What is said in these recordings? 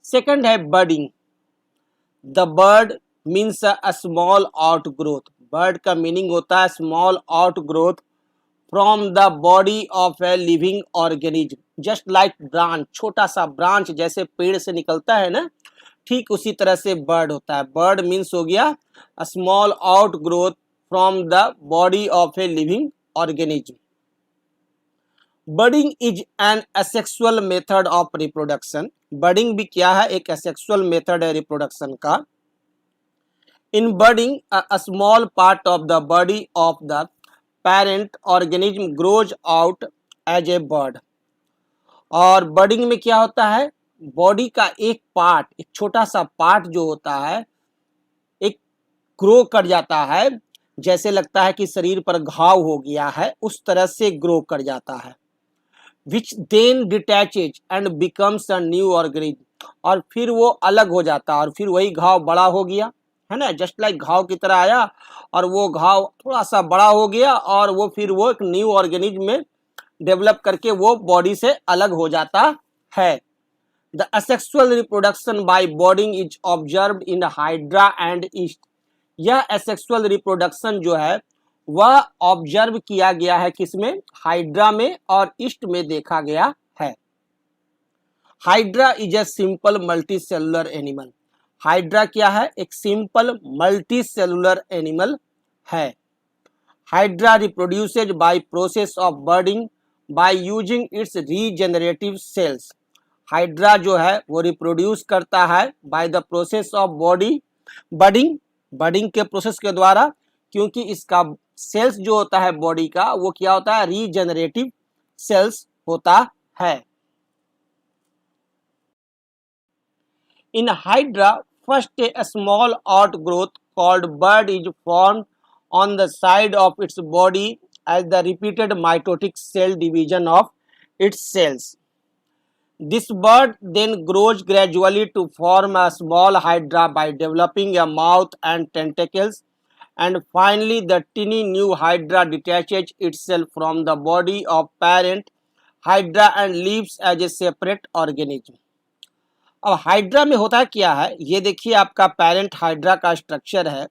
Second है budding. The bud means a small outgrowth. Bud का meaning होता है small outgrowth from the body of a living organism. Just like branch, छोटा सा branch जैसे पेड़ से निकलता है ना, ठीक उसी तरह से बर्ड होता है। बर्ड मीन्स हो गया a small outgrowth from the body of a living organism. Budding is an asexual method of reproduction. Budding भी क्या है, एक असेक्सुअल मेथड है रिप्रोडक्शन का। In budding a small part of the body of the parent organism grows out as a bud. और budding में क्या होता है, बॉडी का एक पार्ट, एक छोटा सा पार्ट जो होता है, एक ग्रो कर जाता है, जैसे लगता है कि शरीर पर घाव हो गया है, उस तरह से ग्रो कर जाता है। Which then detaches and becomes a new organism. और फिर वो अलग हो जाता है और फिर वही घाव बड़ा हो गया है ना, जस्ट लाइक घाव की तरह आया और वो घाव थोड़ा सा बड़ा हो गया और वो फिर वो एक न्यू ऑर्गेनिज्म में डेवलप करके वो बॉडी से अलग हो जाता है। The asexual reproduction by budding is observed in hydra and yeast. यह असेक्सुअल रिप्रोडक्शन जो है वह ऑब्जर्व किया गया है किसमें, हाइड्रा में और ईस्ट में देखा गया है। Hydra is a simple multicellular animal. Hydra क्या है, एक सिंपल मल्टी सेलुलर एनिमल है। Hydra reproduces by process of budding by using its regenerative cells. Hydra जो है वो रिप्रोड्यूस करता है by the process of body budding, budding के प्रोसेस के द्वारा, क्योंकि इसका सेल्स जो होता है बॉडी का वो क्या होता है, रीजेनरेटिव सेल्स होता है। In hydra first A small outgrowth called bird is formed on the side of its body as the repeated mitotic cell division of its cells. This bird then grows gradually to form a small hydra by developing a mouth and tentacles, and finally the tiny new hydra detaches itself from the body of parent hydra and lives as a separate organism. अब hydra में होता क्या है, ये देखिए आपका parent hydra का structure है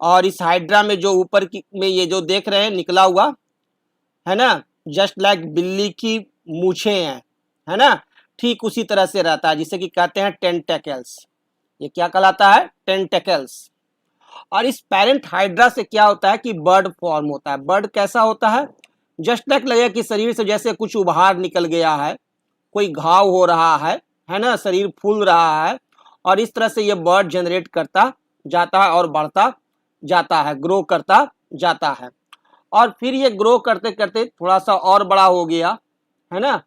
और इस हाइड्रा में जो ऊपर की में ये जो देख रहे हैं निकला हुआ है ना, जस्ट लाइक बिल्ली की मूछें हैं, है ना, ठीक उसी तरह से रहता है, जिसे कि कहते हैं टेंटेकल्स। ये क्या कहलाता है, टेंटेकल्स। और इस पेरेंट हाइड्रा से क्या होता है कि बर्ड फॉर्म होता है। बर्ड कैसा होता है, जस्ट लाइक लगेगा कि शरीर से जैसे कुछ उभार निकल गया है, कोई घाव हो रहा है ना, शरीर फूल रहा है, और इस तरह से ये बर्ड जनरेट करता जाता है और बढ़ता जाता है, ग्रो करता जाता है। और फिर ये ग्रो करते करते थोड़ा सा और बड़ा हो गया है ना,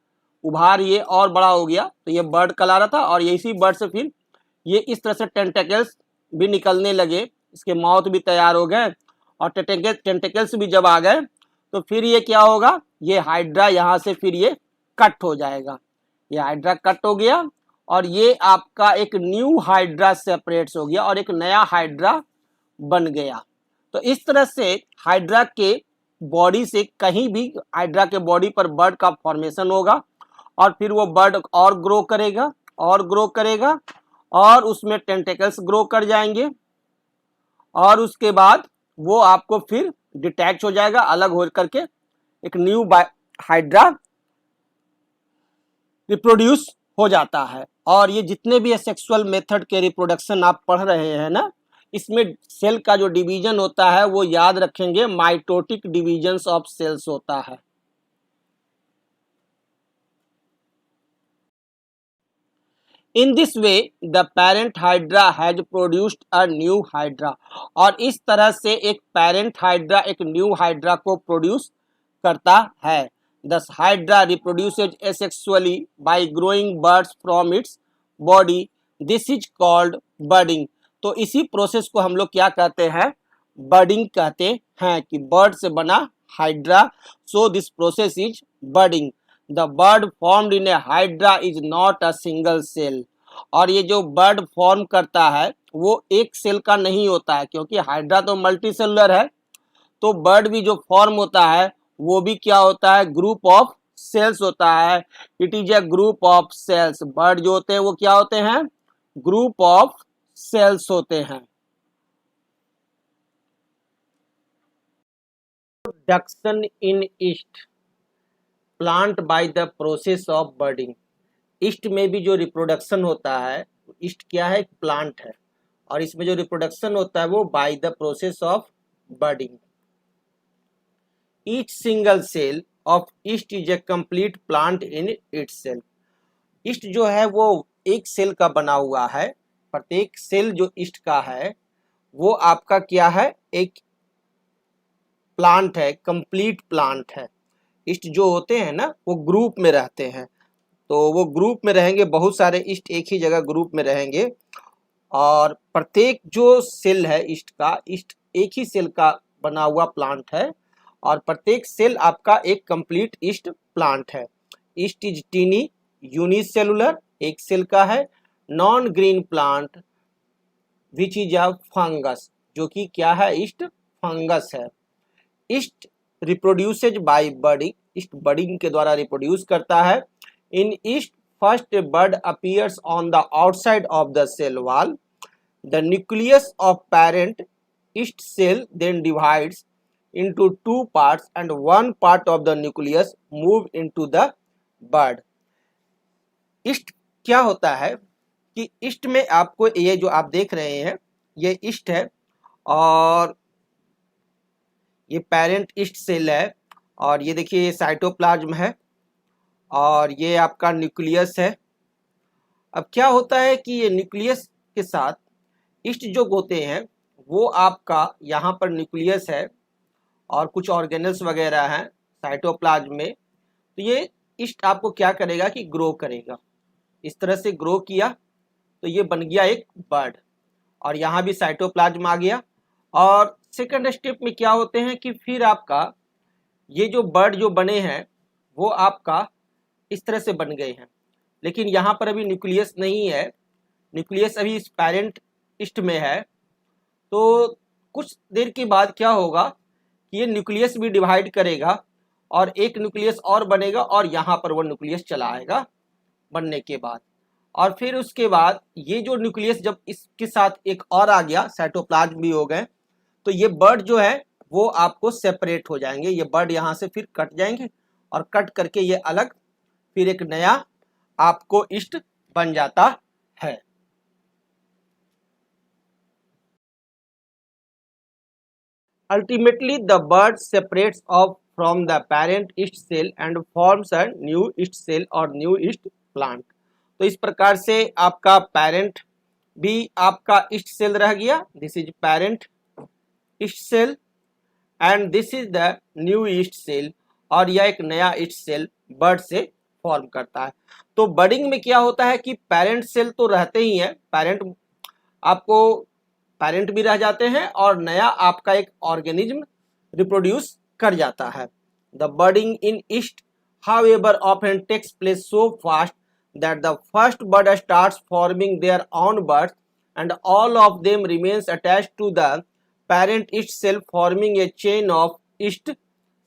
उभार ये और बड़ा हो गया, तो ये बर्ड कहला रहा था। और ये इसी बर्ड से फिर ये इस तरह से टेंटेकल्स भी निकलने लगे, इसके माउथ भी तैयार हो गए और टेंटेकल्स भी जब आ गए तो फिर ये क्या होगा, ये हाइड्रा यहाँ से फिर ये कट हो जाएगा। ये हाइड्रा कट हो गया और ये आपका एक न्यू हाइड्रा सेपरेट्स हो गया और एक नया हाइड्रा बन गया। तो इस तरह से हाइड्रा के बॉडी से कहीं भी हाइड्रा के बॉडी पर बर्ड का फॉर्मेशन होगा और फिर वो बर्ड और ग्रो करेगा और ग्रो करेगा और उसमें टेंटेकल्स ग्रो कर जाएंगे और उसके बाद वो आपको फिर डिटैच हो जाएगा, अलग हो करके एक न्यू हाइड्रा रिप्रोड्यूस हो जाता है। और ये जितने भी सेक्सुअल मेथड के रिप्रोडक्शन आप पढ़ रहे हैं ना, इसमें सेल का जो डिवीजन होता है वो याद रखेंगे, माइटोटिक डिवीजन्स ऑफ सेल्स होता है। In this way the parent hydra has produced a new hydra. और इस तरह से एक पेरेंट हाइड्रा एक न्यू हाइड्रा को प्रोड्यूस करता है। Thus hydra reproduces asexually by growing buds from its body, this is called budding. तो इसी प्रोसेस को हम लोग क्या कहते हैं, बर्डिंग कहते हैं, कि बर्ड से बना hydra, so this process is budding. The bud formed in a hydra is not a single cell. और ये जो बर्ड फॉर्म करता है वो एक सेल का नहीं होता है, क्योंकि हाइड्रा तो मल्टी सेलुलर है, तो बर्ड भी जो फॉर्म होता है वो भी क्या होता है, ग्रुप ऑफ सेल्स होता है, it is a group of cells. Bud जो होते हैं वो क्या होते हैं, ग्रुप ऑफ सेल्स होते हैं। Reproduction in yeast plant by the process of budding. Yeast में भी जो रिप्रोडक्शन होता है, ईस्ट क्या है, एक प्लांट है, और इसमें जो रिप्रोडक्शन होता है वो by the process of budding. Each single cell of yeast is a complete plant in itself. Yeast जो है वो एक सेल का बना हुआ है, प्रत्येक सेल जो ईस्ट का है वो आपका क्या है, एक प्लांट है, कंप्लीट प्लांट है। ईस्ट जो होते हैं ना वो ग्रुप में रहते हैं, तो वो ग्रुप में रहेंगे, बहुत सारे ईस्ट एक ही जगह ग्रुप में रहेंगे, और प्रत्येक जो सेल है ईस्ट का, ईस्ट एक ही सेल का बना हुआ प्लांट है, और प्रत्येक सेल आपका एक कंप्लीट ईस्ट प्लांट है। ईस्ट इज टीनी यूनिसेलुलर, एक सेल का है, non green plant which is a fungus, जो कि क्या है, ईस्ट फंगस है। Yeast reproduces by budding, yeast budding के द्वारा रिप्रोड्यूस करता है। In yeast first bud appears on the outside of the cell wall, the nucleus of parent yeast cell then divides into two parts and one part of the nucleus move into the bud। East क्या होता है कि east में आपको ये जो आप देख रहे हैं ये ईस्ट है, और ये पेरेंट ईस्ट सेल है, और ये देखिए ये साइटोप्लाज्म है, और ये आपका न्यूक्लियस है। अब क्या होता है कि ये न्यूक्लियस के साथ ईस्ट जो होते हैं वो आपका यहाँ पर न्यूक्लियस है और कुछ ऑर्गेनल्स वगैरह हैं साइटोप्लाज्म में, तो ये ईस्ट आपको क्या करेगा कि ग्रो करेगा। इस तरह से ग्रो किया तो ये बन गया एक बर्ड, और यहाँ भी साइटोप्लाज्म आ गया। और सेकंड स्टेप में क्या होते हैं कि फिर आपका ये जो बर्ड जो बने हैं वो आपका इस तरह से बन गए हैं, लेकिन यहाँ पर अभी न्यूक्लियस नहीं है, न्यूक्लियस अभी इस पेरेंट ईस्ट में है। तो कुछ देर के बाद क्या होगा कि ये न्यूक्लियस भी डिवाइड करेगा और एक न्यूक्लियस और बनेगा, और यहाँ पर वो न्यूक्लियस चला आएगा बनने के बाद। और फिर उसके बाद ये जो न्यूक्लियस जब इसके साथ एक और आ गया, साइटोप्लाज्म भी हो गए, तो ये बर्ड जो है वो आपको सेपरेट हो जाएंगे, ये बर्ड यहाँ से फिर कट जाएंगे, और कट करके ये अलग फिर एक नया आपको ईस्ट बन जाता है। Ultimately, the bird separates off from the parent yeast cell and forms a new yeast cell or new yeast plant। तो इस प्रकार से आपका पेरेंट भी आपका ईस्ट सेल रह गया, this is parent yeast cell, and this is the new yeast cell, और यह एक नया ईस्ट सेल बर्ड से फॉर्म करता है। तो बर्डिंग में क्या होता है कि पेरेंट सेल तो रहते ही हैं, पेरेंट आपको पेरेंट भी रह जाते हैं, और नया आपका एक ऑर्गेनिज्म रिप्रोड्यूस कर जाता है। The budding in yeast however often takes place so fast that the first bud starts forming their own buds and all of them remains attached to the parent yeast cell forming a chain of yeast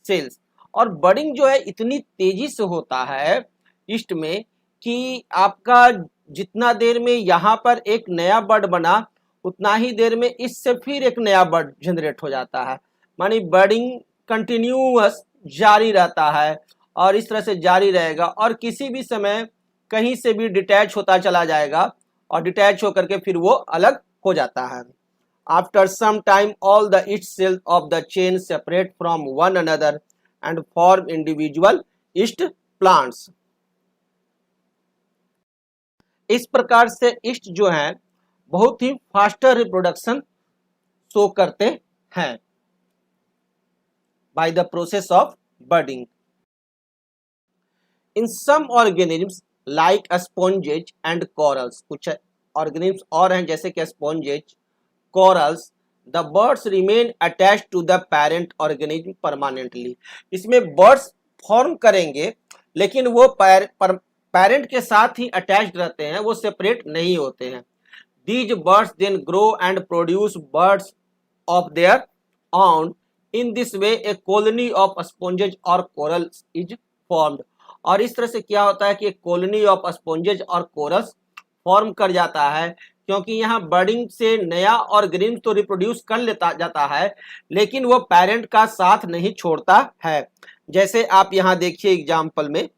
cells। और बर्डिंग जो है इतनी तेजी से होता है east में कि आपका जितना देर में यहाँ पर एक नया बर्ड बना उतना ही देर में इससे फिर एक नया बर्ड जनरेट हो जाता है, मानी बर्डिंग कंटिन्यूअस जारी रहता है, और इस तरह से जारी रहेगा, और किसी भी समय कहीं से भी डिटैच होता चला जाएगा, और डिटैच होकर के फिर वो अलग हो जाता है। After some time all the yeast cells of the chain separate from one another and form individual yeast plants. इस प्रकार से ईस्ट जो है बहुत ही फास्टर रिप्रोडक्शन शो करते हैं by the process of budding. In some organisms like sponges and corals, कुछ organisms और हैं जैसे कि sponges, corals, the buds remain attached to the parent organism permanently. इसमें बर्ड्स फॉर्म करेंगे लेकिन वो पेरेंट के साथ ही अटैच्ड रहते हैं, वो सेपरेट नहीं होते हैं। These birds then grow and produce birds of their own. In this way, a colony of sponges or corals is formed। और इस तरह से क्या होता है कि एक कॉलोनी ऑफ स्पॉन्जेज और कोरल्स फॉर्म कर जाता है, क्योंकि यहाँ बर्डिंग से नया ऑर्गेनिज्म तो रिप्रोड्यूस कर लेता जाता है, लेकिन वो पेरेंट का साथ नहीं छोड़ता है। जैसे आप यहाँ देखिए एग्जाम्पल में,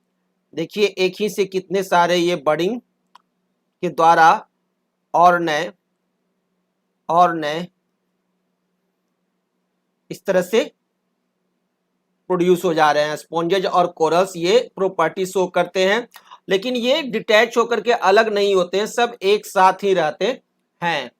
देखिए एक ही से कितने सारे ये बर्डिंग के द्वारा और नए इस तरह से प्रोड्यूस हो जा रहे हैं। स्पॉन्जेज और कोरल्स ये प्रॉपर्टी शो करते हैं, लेकिन ये डिटैच होकर के अलग नहीं होते हैं, सब एक साथ ही रहते हैं।